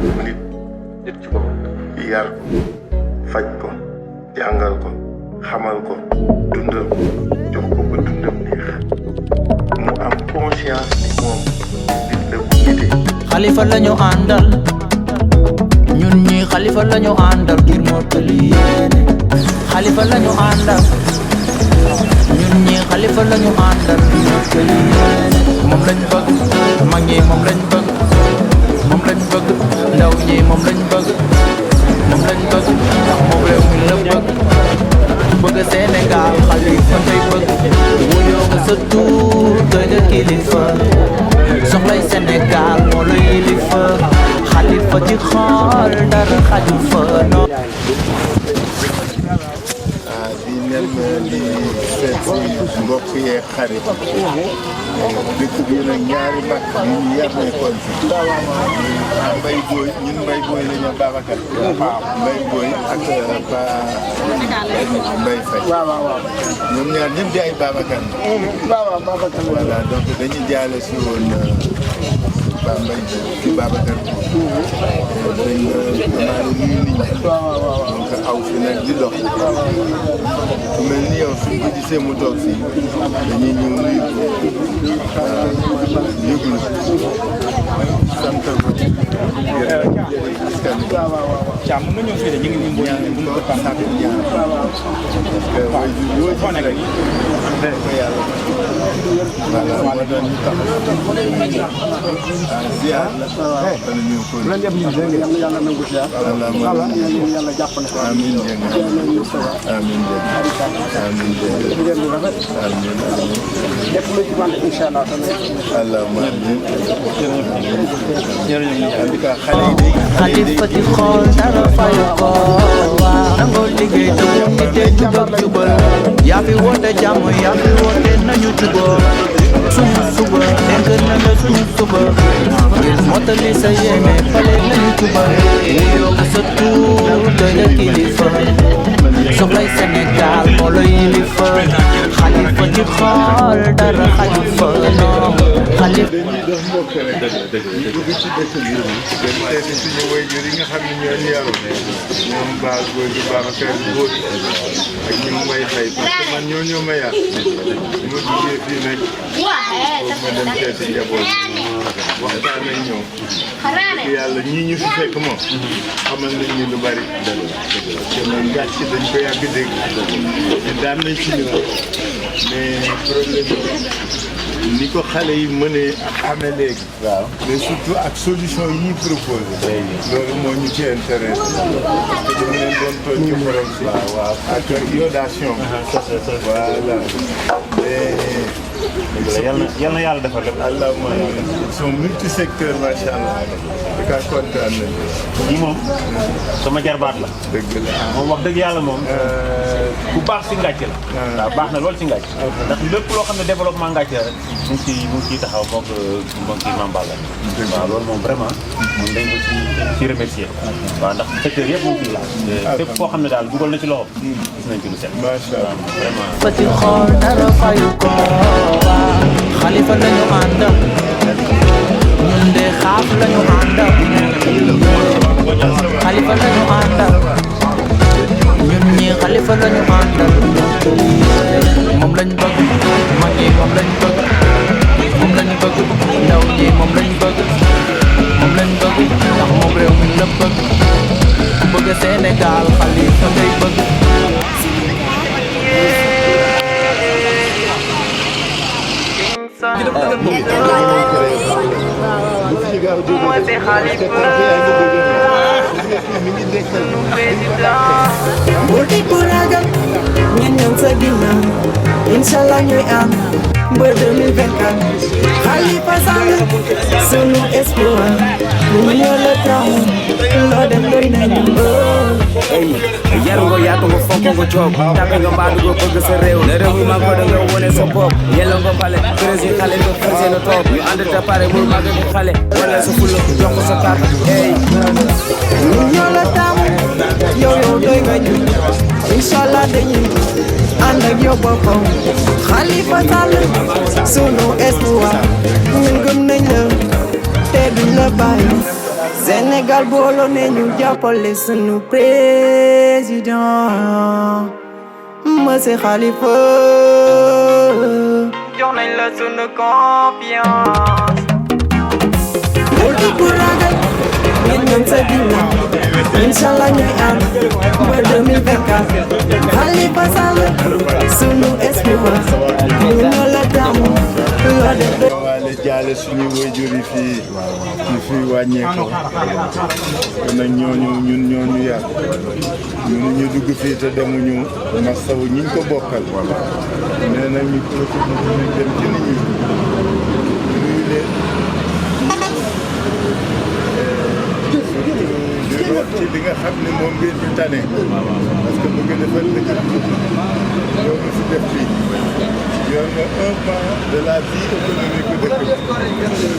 nit ci boppam yar ko faj ko jàngal ko xamal ko dundal ko jox ko ba dundam neex mu am conscience ni moom nit la bu nitee. xalifa lañu àndal ñun ñi xalifa lañu àndal ngir mottali yéene xalifa lañu àndal ñun ñi xalifa lañu àndal ngir mottali yéene moom lañ bëgg mag ñi moom lañ bëgg moom lañ bëgg ndaw ñi moom lañ bëgg moom lañ bëgg ndax moom réew mi la bëgg bëgg Sénégal xalifa ngay bëgg wuyoo nga sa tur doy nga kilifa soxlay Sénégal moo la yilifa xalifa ci xool dara xaju fa no di nem li seet si mbokk yee xarit dëkk bi nag ñaari mag yu ñu yar nekkoon fi mbay booy ñun mbay booy la ñu Babacar mbay booy ak pa mbay fay ñoom ñaar ñëpp di ay Babacar voilà donc dañuy jaale si woon ba mbay ci Babacar dañ maa nuyu nit ñi donc aw fi nag di dox ku mel ni yow suñ ko gisee mu toog fii dañuy ñëw nuyu ko yëglu sant ko askan bi Thiam mën nga ñëw fii de ñu ngi ñu ñaan bu ñu ko sant ñaan parce que woo ci nekk ko yàlla voilà moo doon ñu tax ziar la wala ñu ko yàlla nangu ziar yàlla jàpp na ko amiin jeng amiin jeng amiin lépp lu ci wàll incha allah allahumma amiin xalifa ci xool dara fayu ko waaw nangoo liggéey te bu nitee jubal jubal yaa fi woote jàmm yaa fi woote nañu juboo suñu suba dénk na la suñu suba ngir mottali sa yéene fale nañu jubal wuyoo ko sa tur doy nga kilifa soxlay Sénégal moo la yilifa xalifa ci xool dara xaju fa non xalifa dañuy def mbokk rek dugg ci dëkk bi dem seeti suñu waajur yi nga xam ne ñoo ñu yaru ñoom baal góor gi Babacar góor ak ñi mu may fay parce que man ñoo ma yar li ma duggee fii nag foofu ma dem seeti njaboot waxtaan ak ñoom yàlla ñii ñu fi fekk moom xamal nañ ñu lu bari te man gàcc dañ ko yàgg dégg te daan nañ suñu mais problème ni ko xale yi mënee amee léegi. waaw mais surtout ak solution yi ñuy proposé. loolu moo ñu ci intérêt. parce que dama leen doon toog ci borom si. waaw ak iodation. voilà. yal na yàlla defal lépp. allahumma ils sont multisecteurs macha allah. di ka kontaan nañu. ñii moom sama jarbaat la. dëgg la moom wax dëgg yàlla moom. ku baax si ngàcce la. waaw baax na lool si ngàcce. ndax lépp loo xam ne développement ngàcce la rek mu ngi ciy taxaw moom kii Mame Balla. waaw loolu moom vraiment moom dañ ko ci remercier. waaw ndax secteur yëpp mu ngi ciy laal. fépp koo xam ne daal dugal na ci loxo. gis nañ ci lu set. macha allah vraiment. fati xool dara fayu ko waaw xalifa lañu àndal ñun de xaaf lañu àndal xalifa lañu àndal ñun ñi xalifa lañu àndal moom lañ bëgg mag ñi moom lañ bëgg moom lañ bëgg ndaw ñi moom lañ bëgg moom lañ bëgg ndax moom réew mi la bëgg ku bëgg Sénégal xalifa ngay bëgg Budi kuragan ñen ñoo sa ginnaaw inshallah ñuy am ba 2024 Khalifa Sall sunu espoir ñu ñoo la taw loo dem doy nañu yaru nga yaatu nga fonk nga coob tape nga mbaadu nga bëgg sa réew ne réew mi mag ko da nga wone sa bopp yella nga pale président xale nga frisé na toog ñu ànd te pare muy mag nga xale wala sa fulla jox ko sa carte hey ñu ñoo la taw yow doy nga ñu inshallah dañuy ànd ak yow boppam Khalifa Sall sunu espoir ñun gëm nañ la te duñ la bàyyi Sénégal booloo ne ñu jàppale sunu président Monsieur Khalifa jox nañ la sunu confiance bul di bu ragal ñun ñoom sa ginnaaw Inch'Allah ñuy am ba 2024 Khalifa Sall sunu espoir ñu ñoo la tàmm loo def waale jaale suñu waajur yi fii wàññeeku kon nag ñooñu yàgg ñu dugg fii te demuñu masawu ñiñ ko bokkal nee na ñu profité dinañ dem ci nit ñi nuyu leen ci li nga xam ne moom ngeen ñu tane parce que bëgg defal dëkk bi ñoo ngi fi def fii yor nga un pan de la vie économique dëkk bi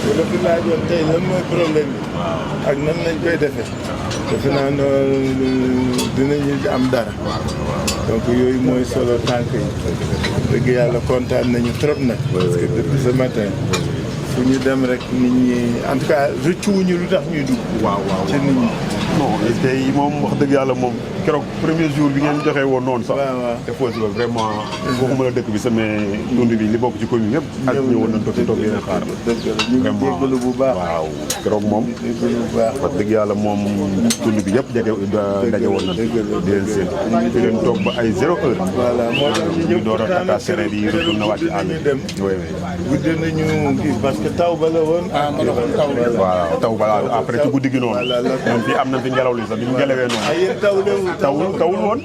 bu la fi laajoon tey lan mooy problème bi ak nan lañ koy defee defe naa noonu dinañu am dara donc yooyu mooy solo tànk yi dëgg yàlla kontaan nañu trop nag parce que depuis ce matin fu ñu dem rek nit ñi en tout cas rëccuwuñu lu tax ñuy dugg ci nit ñi non tey moom wax dëgg yàlla moom keroog premier jour bi ngeen joxee woon noonu sax. déposé ba vraiment. waxuma la dëkk bi sama tund bi li bokk ci commune yëpp. ak ñëwoon nañ toog yéen a xaar. vraiment bu baax. waaw keroog moom. wax dëgg yàlla moom tund bi yëpp daje woon nañ. di leen seen di leen toog ba ay 0 heure. voilà moo tax ñu door a takka sere yi retour na wàcc àll bi. gudde nañu kii parce que taw ba la woon. waaw taw ba après ci guddi gi noonu. ñoom fii am na fi ngelaw li sax bi mu ngelawee noonu. tawul woon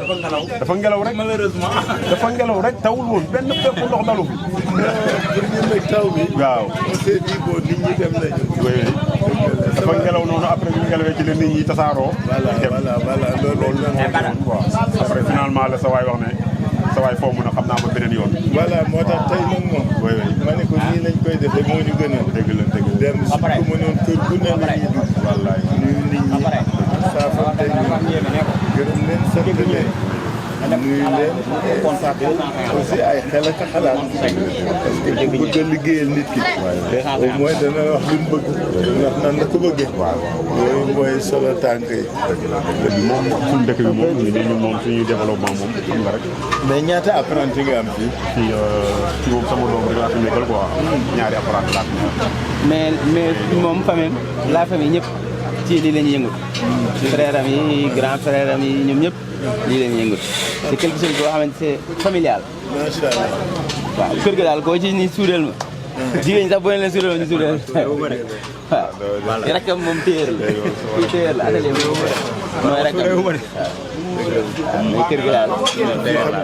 dafa ngelaw rek malheureusement dafa ngelaw rek tawul woon benn pepp ndox dalu fi taw bi waaw on s'est dit bon nit ñi dem nañu dafa ngelaw noonu après bi ngelawee ci la nit ñi tasaaroo voilà loolu quoi après finalement la sa waay wax ne sa waay foo mun a xam naa ba beneen yoon voilà moo tax tey nag moom ma ne ko nii lañ koy defee moo ñu gënal dëgg la dem su ko mënoon kër gu ne la ñuy dugg wallaay nuyu nit ñi saafante ñu gërëm leen sant leen nuyu leen aussi ay xel ak xalaat parce que bu bëgg a liggéeyal nit ki au moins dana wax li mu bëgg ndax nan la ko bëggee yooyu mooy solo tànk yi moom suñu dëkk bi moom ñu moom suñuy développement moom xam nga rek mais ñaata apprenti nga am fii fii ci moom sama doom rek laa fi nekkal quoi ñaari apprenti laa fi mais moom la famille ñëpp ci lii la ñuy yëngu frère am yi grand frère am yi ñoom ñëpp lii la ñuy yëngu c'est quelque chose boo xamante c'est familial macha allah waaw kër ga daal koo ci ni suudeel ma jigéen ñi sax boo leen suudeel ma ñu suudeel waaw rakkam moom téer la atelier mooy rakkam waaw mooy kër ga daal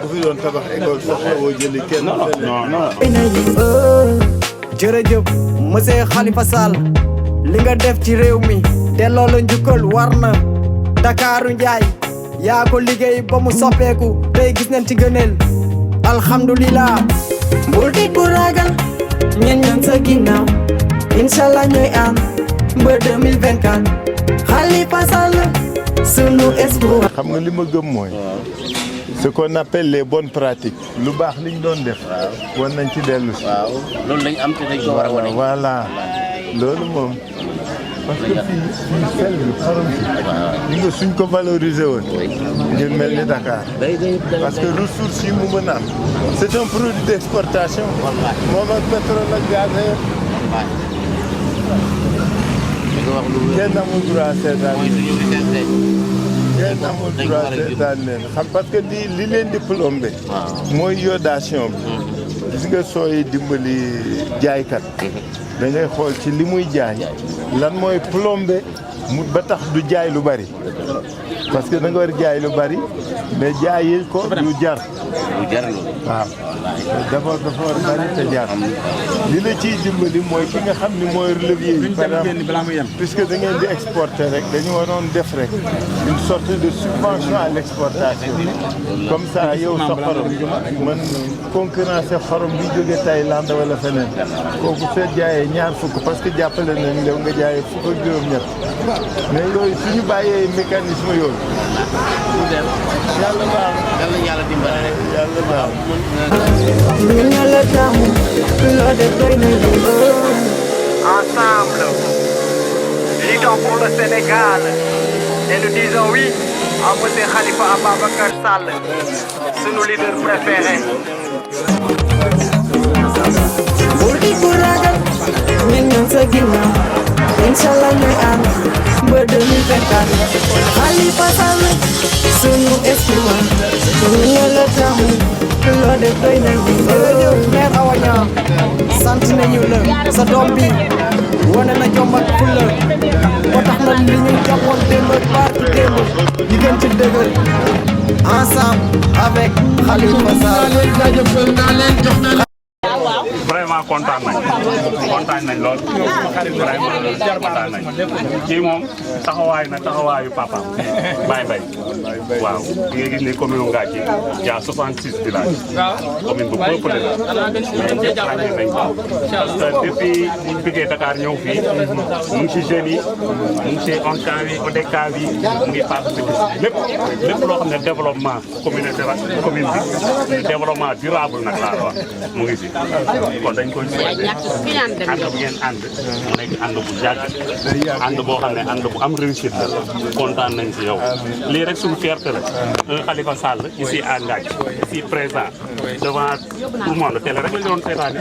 ku fi doon tabax école sax woo jëli kenn non jërëjëf monsieur Khalifa Sall li nga def ci réew mi te loolu njukkal war na Dakaaru Njaay yaa ko liggéey ba mu soppeeku tey gis nañ ci gëneel alhamdulilah bul tiit bu ragal ñen ñan sa ginnaaw Inch'Allah ñooy am ba 2024 Khalifa Sall sunu espoir xam nga li ma gëm mooy ce qu'on appelle les bonnes pratiques lu baax liñ doon def war nañ ci dellu si waaw loolu lañ am te dañ ko war a wane voilà loolu moom parce que fii sel bi xorom si ñi nga suñ ko valoriser woon ngir mel ni Dakar parce que ressources yi mu mën a am c'est un produit d'exportation moom ak pétrole ak gaz kenn amul droit seetaan kenn amul droit seetaan leen xam parce que li leen di plombé mooy iodation bi gis nga sooy dimbali jaaykat da ngay xool ci li muy jaay lan mooy plombé mu ba tax du jaay lu bari parce que da nga war jaay lu bari mais jaayi ko du jar waaw d'abord dafa war bari te jar li la ciy dimbali mooy ki nga xam ni mooy levier yi par exemple puisque da ngeen di exporter rek dañu waroon def rek une sorte de subvention à l'exportation comme ça yow sa xorom man concurrencer xorom bi jóge Thaïlande wala feneen kooku soo jaayee ñaar fukk parce que jàppale nañ lew nga jaayee fukk ak juróom-ñett mais yooyu suñu bàyyee mécanisme yooyu yàlla baax yàlla dimbale yàlla baax ñun ñoo la taamu loo def doy na ñu Ensemble, nous, sang pour le Sénégal. Et nous disons oui à M. Khalifa Ababacar Sall, c'est nos leaders préférés. Budi kuragan, minyak segina, inshallah ñuy ànd ba 2024. Khalifa Sall, sunu espoir, ñu la taxu, loo def doy nañ bi. Mère Awa Niang, sant nañu la, sa doom bi wane na jom ak fulla, ba tax na li ñu jàppoon démb ak barki démb, ñu gën ci dëgër. Ensemble avec Khalifa Sall. vraiment kontaan nañ lool vraiment kontaan nañ kii moom taxawaayu papaam Baye Mbaye waaw di nga gis ni commune Ngathie y a 66 villages commune bu peuplé la mais ñëpp ràññee nañ ko parce que depuis ñu jógee Dakar ñëw fii mu ngi ci jeunes yi mu ngi ci ONCAV yi ODCAV yi mu ngi participer lépp loo xam ne développement communautaire commune bi développement durable nag laa wax mu ngi ci kon dañ koy souhaité ànd bu ngeen ànd mu nekk ànd bu yàgg ànd boo xam ne ànd bu am réussite la kontaan nañ ci yow lii rek suñu fierté la un Khalifa Sall ici à Ngathie ici présent devant tout le monde télé rek la ñu doon seetaan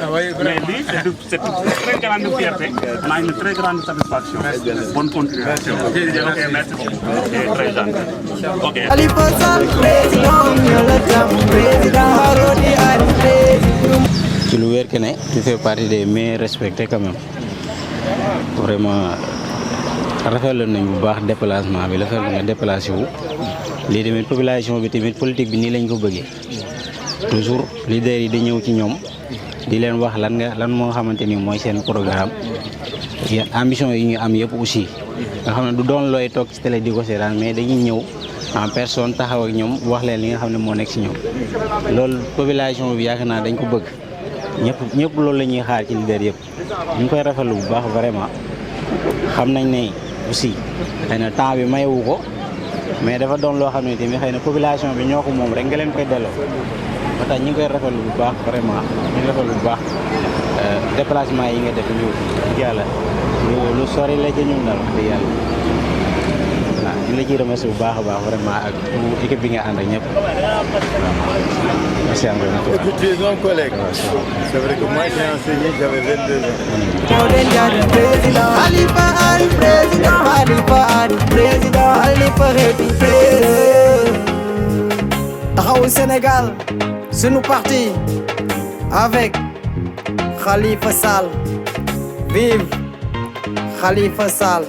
mais lii c'est une très grande fierté on a une très grande satisfaction bonne continuation ok merci beaucoup et très gentil ok Khalifa Sall président ñu la taxu président Harodi ak président. ci lu wér que ne tu fais partie des meilleurs respectés quand même vraiment rafetlu nañ bu baax déplacement bi rafetlu nga déplacé wu lii tamit population bi tamit politique bi nii lañ ko bëggee toujours leader yi di ñëw ci ñoom di leen wax lan moo xamante ni mooy seen programme yéen ambition yi ñu am yëpp aussi nga xam ne du doon looy toog ci télé di ko seetaan mais dañuy ñëw en personne taxaw ak ñoom wax leen li nga xam ne moo nekk ci ñoom loolu population bi yaakaar naa dañ ko bëgg ñëpp loolu la ñuy xaar ci leader yëpp ñu ngi koy rafetlu bu baax vraiment xam nañ ne aussi xëy na temps bi mayewu ko mais dafa doon loo xam ne tamit xëy na population bi ñoo ko moom rek nga leen koy delloo ba tax ñu ngi koy rafetlu bu baax vraiment ñu ngi rafetlu bu baax déplacement yi nga def ñëw yàlla lu sori la ci ñun daal wax dëgg yàlla waaw ñu la ciy remercier bu baax a baax vraiment ak équipe bi nga ànd ak ñëpp merci encore. Écoute, tu es un collègue. C'est vrai que moi j'ai enseigné, j'avais 22 ans. Président Khalifa Ali, président Khalifa Ali, président Khalifa république. Taxawu Sénégal, sunu parti avec Khalifa Sall. Vive Khalifa Sall.